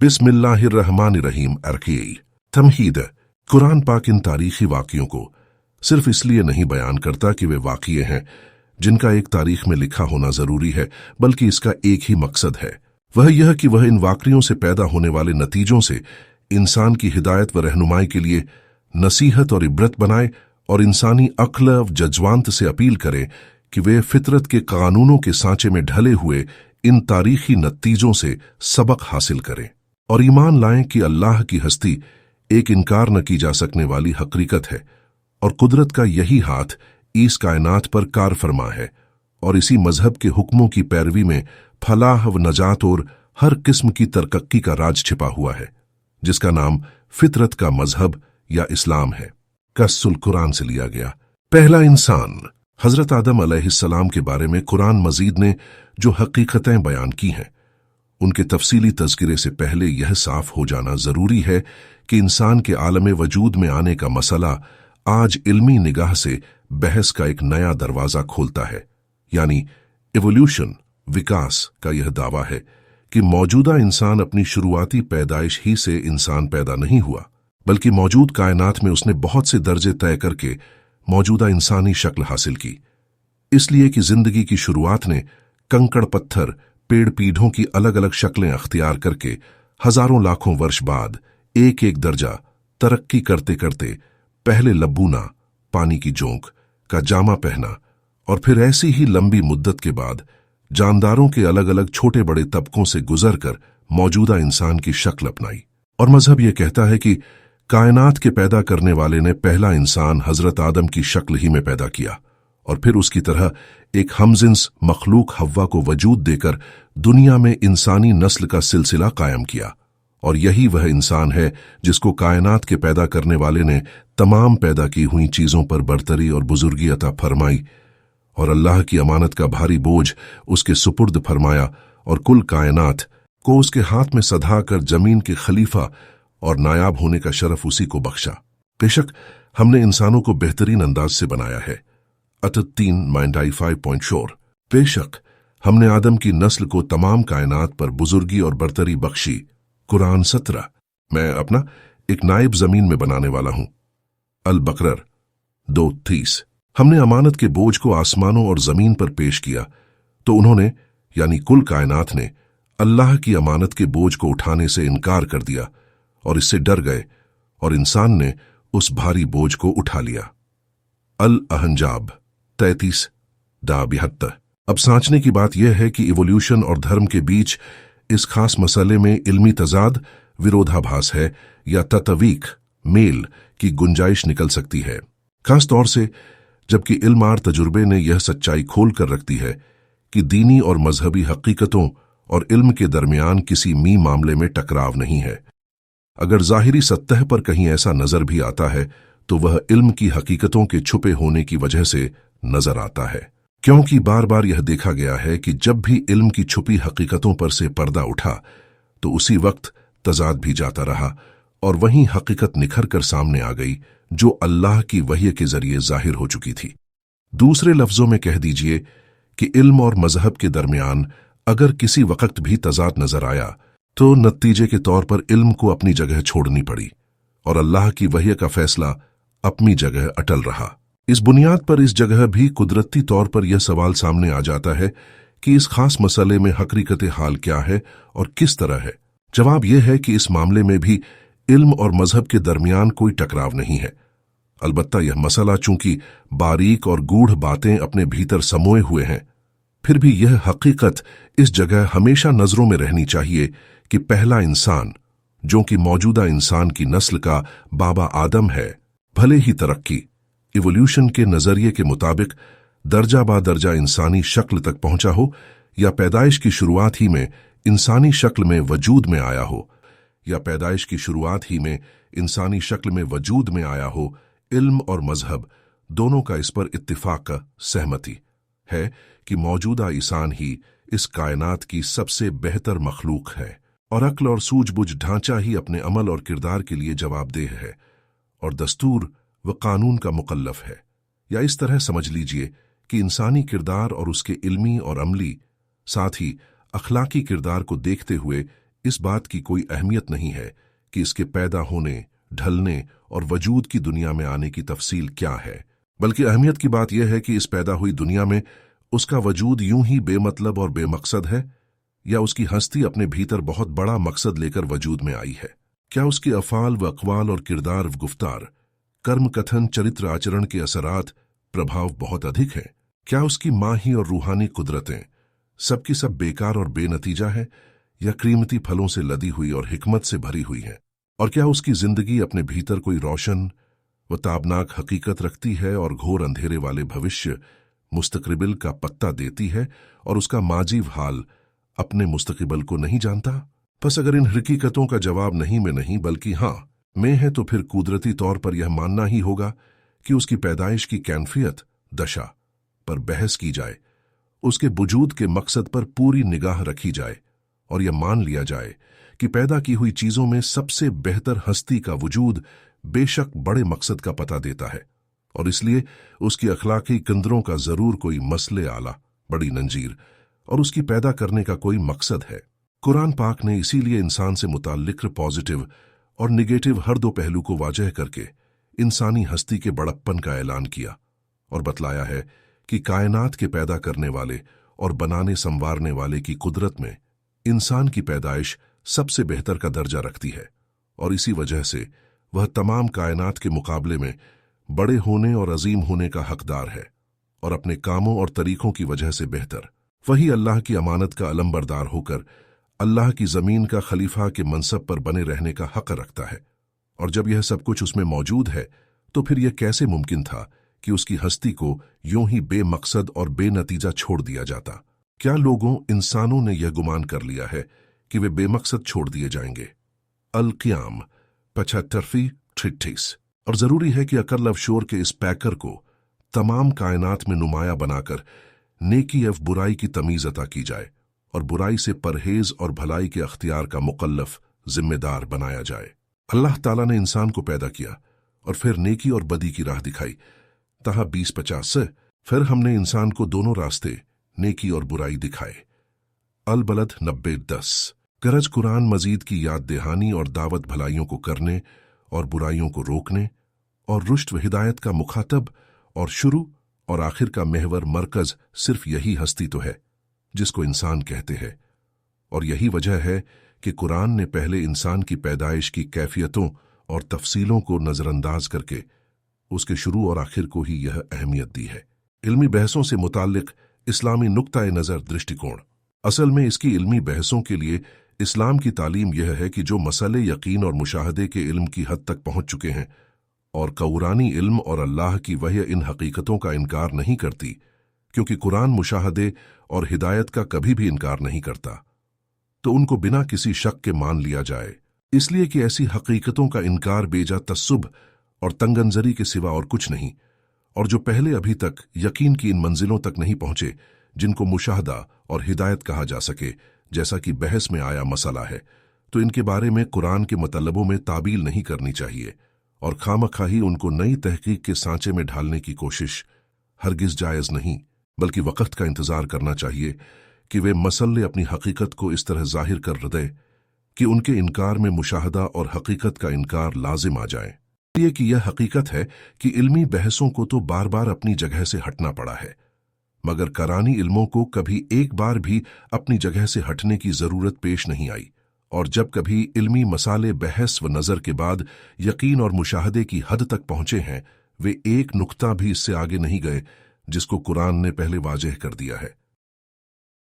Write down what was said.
बिस्मिल्लाहिर्रहमानिर्रहीम। अर्की तमहीद। कुरान पाक इन तारीखी वाक़ियों को सिर्फ इसलिए नहीं बयान करता कि वे वाक़िए हैं जिनका एक तारीख में लिखा होना ज़रूरी है, बल्कि इसका एक ही मकसद है, वह यह कि वह इन वाक़ियों से पैदा होने वाले नतीजों से इंसान की हिदायत व रहनुमाई के लिए नसीहत और इबरत बनाए और इंसानी अक्ल व जज्बांत से अपील करे कि वे फितरत के कानूनों के सांचे में ढले हुए इन तारीखी नतीजों से सबक हासिल करें और ईमान लाएं कि अल्लाह की हस्ती एक इनकार न की जा सकने वाली हकीकत है और कुदरत का यही हाथ इस कायनात पर कार फरमा है और इसी मजहब के हुक्मों की पैरवी में फलाह व नजात और हर किस्म की तरक्की का राज छिपा हुआ है, जिसका नाम फितरत का मजहब या इस्लाम है। कस्सुल कुरान से लिया गया। पहला इंसान हजरत आदम अलैहिस्सलाम के बारे में कुरान मजीद ने जो हकीकतें बयान की हैं, उनके तफसीली तज़किरे से पहले यह साफ हो जाना जरूरी है कि इंसान के आलम वजूद में आने का मसला आज इल्मी निगाह से बहस का एक नया दरवाजा खोलता है। यानी इवोल्यूशन, विकास का यह दावा है कि मौजूदा इंसान अपनी शुरुआती पैदाइश ही से इंसान पैदा नहीं हुआ, बल्कि मौजूद कायनात में उसने बहुत से दर्जे तय करके मौजूदा इंसानी शक्ल हासिल की। इसलिए कि जिंदगी की शुरुआत ने कंकड़ पत्थर पेड़ पीढ़ों की अलग अलग शक्लें अख्तियार करके हजारों लाखों वर्ष बाद एक एक दर्जा तरक्की करते करते पहले लबूना, पानी की जोंक का जामा पहना और फिर ऐसी ही लंबी मुद्दत के बाद जानदारों के अलग अलग छोटे बड़े तबकों से गुजरकर मौजूदा इंसान की शक्ल अपनाई। और मजहब यह कहता है कि कायनात के पैदा करने वाले ने पहला इंसान हजरत आदम की शक्ल ही में पैदा किया और फिर उसकी तरह एक हमजिन्स मखलूक हव्वा को वजूद देकर दुनिया में इंसानी नस्ल का सिलसिला कायम किया। और यही वह इंसान है जिसको कायनात के पैदा करने वाले ने तमाम पैदा की हुई चीजों पर बरतरी और बुजुर्गी अता फरमाई और अल्लाह की अमानत का भारी बोझ उसके सुपुर्द फरमाया और कुल कायनात को उसके हाथ में सधा कर जमीन के खलीफा और नायाब होने का शरफ उसी को बख्शा। बेशक हमने इंसानों को बेहतरीन अंदाज से बनाया है। अतत 3:5 बेशक हमने आदम की नस्ल को तमाम कायनात पर बुजुर्गी और बरतरी बख्शी। कुरान 17। मैं अपना एक नाइब जमीन में बनाने वाला हूं। अल बकरर 2:30। हमने अमानत के बोझ को आसमानों और जमीन पर पेश किया तो उन्होंने यानी कुल कायनात ने अल्लाह की अमानत के बोझ को उठाने से इनकार कर दिया और इससे डर गए और इंसान ने उस भारी बोझ को उठा लिया। अल अहंजाब 33:72। अब सांचने की बात यह है कि इवोल्यूशन और धर्म के बीच इस खास मसले में इल्मी तजाद, विरोधाभास है या ततवीक मेल की गुंजाइश निकल सकती है, खास तौर से जबकि इल्मार तजुर्बे ने यह सच्चाई खोल कर रखती है कि दीनी और मजहबी हकीकतों और इल्म के दरमियान किसी मामले में टकराव नहीं है। अगर जाहिरी सतह पर कहीं ऐसा नजर भी आता है तो वह इल्म की हकीकतों के छुपे होने की वजह से नजर आता है, क्योंकि बार बार यह देखा गया है कि जब भी इल्म की छुपी हकीकतों पर से पर्दा उठा तो उसी वक्त तजाद भी जाता रहा और वहीं हकीकत निखर कर सामने आ गई जो अल्लाह की वही के जरिए जाहिर हो चुकी थी। दूसरे लफ्जों में कह दीजिए कि इल्म और मजहब के दरमियान अगर किसी वक्त भी तजाद नजर आया तो नतीजे के तौर पर इल्म को अपनी जगह छोड़नी पड़ी और अल्लाह की वही का फैसला अपनी जगह अटल रहा। इस बुनियाद पर इस जगह भी कुदरती तौर पर यह सवाल सामने आ जाता है कि इस खास मसले में हकीकत हाल क्या है और किस तरह है। जवाब यह है कि इस मामले में भी इल्म और मजहब के दरमियान कोई टकराव नहीं है। अलबत्ता यह मसला चूंकि बारीक और गूढ़ बातें अपने भीतर समोए हुए हैं, फिर भी यह हकीकत इस जगह हमेशा नजरों में रहनी चाहिए कि पहला इंसान जो कि मौजूदा इंसान की नस्ल का बाबा आदम है, भले ही तरक्की इवोल्यूशन के नजरिए के मुताबिक दर्जा बा दर्जा इंसानी शक्ल तक पहुंचा हो या पैदाइश की शुरुआत ही में इंसानी शक्ल में वजूद में आया हो या पैदाइश की शुरुआत ही में इंसानी शक्ल में वजूद में आया हो, इल्म और मजहब दोनों का इस पर इत्तिफाक सहमति है कि मौजूदा इंसान ही इस कायनात की सबसे बेहतर मखलूक है और अक्ल और सूझबूझ ढांचा ही अपने अमल और किरदार के लिए जवाबदेह है और दस्तूर व कानून का मुकल्लफ है। या इस तरह समझ लीजिए कि इंसानी किरदार और उसके इल्मी और अमली साथ ही अखलाकी किरदार को देखते हुए इस बात की कोई अहमियत नहीं है कि इसके पैदा होने, ढलने और वजूद की दुनिया में आने की तफसील क्या है, बल्कि अहमियत की बात यह है कि इस पैदा हुई दुनिया में उसका वजूद यूं ही बेमतलब और बेमकसद है या उसकी हस्ती अपने भीतर बहुत बड़ा मकसद लेकर वजूद में आई है। क्या उसके अफ़ाल व अक़वाल और किरदार व गुफ्तार, कर्म कथन, चरित्र आचरण के असरात, प्रभाव बहुत अधिक हैं? क्या उसकी माही और रूहानी कुदरतें सबकी सब बेकार और बेनतीजा है या कीमती फलों से लदी हुई और हिकमत से भरी हुई है? और क्या उसकी जिंदगी अपने भीतर कोई रोशन व ताबनाक हकीकत रखती है और घोर अंधेरे वाले भविष्य मुस्तकबिल का पत्ता देती है और उसका माजीव हाल अपने मुस्तकबिल को नहीं जानता? बस अगर इन हकीकतों का जवाब नहीं में नहीं बल्कि हाँ में है तो फिर कुदरती तौर पर यह मानना ही होगा कि उसकी पैदाइश की कैफियत, दशा पर बहस की जाए, उसके वजूद के मकसद पर पूरी निगाह रखी जाए और यह मान लिया जाए कि पैदा की हुई चीजों में सबसे बेहतर हस्ती का वजूद बेशक बड़े मकसद का पता देता है और इसलिए उसकी अखलाकी कंदरों का जरूर कोई मसले आला, बड़ी नंजीर और उसकी पैदा करने का कोई मकसद है। कुरान पाक ने इसीलिए इंसान से मुताल्लिक पॉजिटिव और निगेटिव हर दो पहलू को वाजह करके इंसानी हस्ती के बड़प्पन का ऐलान किया और बतलाया है कि कायनात के पैदा करने वाले और बनाने संवारने वाले की कुदरत में इंसान की पैदाइश सबसे बेहतर का दर्जा रखती है और इसी वजह से वह तमाम कायनात के मुकाबले में बड़े होने और अजीम होने का हकदार है और अपने कामों और तरीकों की वजह से बेहतर। वही अल्लाह की अमानत का अलमबरदार होकर अल्लाह की जमीन का खलीफा के मनसब पर बने रहने का हक रखता है और जब यह सब कुछ उसमें मौजूद है तो फिर यह कैसे मुमकिन था कि उसकी हस्ती को यूं ही बेमकसद और बेनतीजा छोड़ दिया जाता? क्या लोगों, इंसानों ने यह गुमान कर लिया है कि वे बेमकसद छोड़ दिए जाएंगे? अल-क़ियाम 75वीं ट्रिटिस। और जरूरी है कि अकल अफशोर के इस पैकर को तमाम कायनात में नुमाया बनाकर नेकी एवं बुराई की तमीज अता की जाए और बुराई से परहेज और भलाई के अख्तियार का मुकल्लफ जिम्मेदार बनाया जाए। अल्लाह ताला ने इंसान को पैदा किया और फिर नेकी और बदी की राह दिखाई। तहा 20-50 से फिर हमने इंसान को दोनों रास्ते नेकी और बुराई दिखाए। अल-बलद 90-10। गरज कुरान मजीद की याद दहानी और दावत भलाइयों को करने और बुराइयों को रोकने और रुश्द व हिदायत का मुखातब और शुरू और आखिर का महवर मरकज सिर्फ यही हस्ती तो है जिसको इंसान कहते हैं और यही वजह है कि कुरान ने पहले इंसान की पैदाइश की कैफियतों और तफसीलों को नजरअंदाज करके उसके शुरू और आखिर को ही यह अहमियत दी है। इल्मी बहसों से मुताल्लिक इस्लामी नुक्ता नज़र दृष्टिकोण। असल में इसकी इल्मी बहसों के लिए इस्लाम की तालीम यह है कि जो मसले यकीन और मुशाहदे के इल्म की हद तक पहुंच चुके हैं और कुरानी इल्म और अल्लाह की वही इन हकीकतों का इनकार नहीं करती, क्योंकि कुरान मुशाहदे और हिदायत का कभी भी इनकार नहीं करता, तो उनको बिना किसी शक के मान लिया जाए, इसलिए कि ऐसी हकीकतों का इनकार बेजा तस्सुब और तंगनजरी के सिवा और कुछ नहीं, और जो पहले अभी तक यकीन की इन मंजिलों तक नहीं पहुंचे जिनको मुशाहदा और हिदायत कहा जा सके, जैसा कि बहस में आया मसला है, तो इनके बारे में कुरान के मतलबों में ताबील नहीं करनी चाहिए और खामखाही उनको नई तहकीक के सांचे में ढालने की कोशिश हरगिज जायज नहीं, बल्कि वक्त का इंतजार करना चाहिए कि वे मसले अपनी हकीकत को इस तरह जाहिर कर दे कि उनके इनकार में मुशाहदा और हकीकत का इनकार लाजिम आ जाए। ये कि यह हकीकत है कि इल्मी बहसों को तो बार बार अपनी जगह से हटना पड़ा है, मगर करानी इल्मों को कभी एक बार भी अपनी जगह से हटने की जरूरत पेश नहीं आई, और जब कभी इल्मी मसाले बहस व नजर के बाद यकीन और मुशाहदे की हद तक पहुंचे हैं, वे एक नुक्ता भी इससे आगे नहीं गए जिसको कुरान ने पहले वाजह कर दिया है।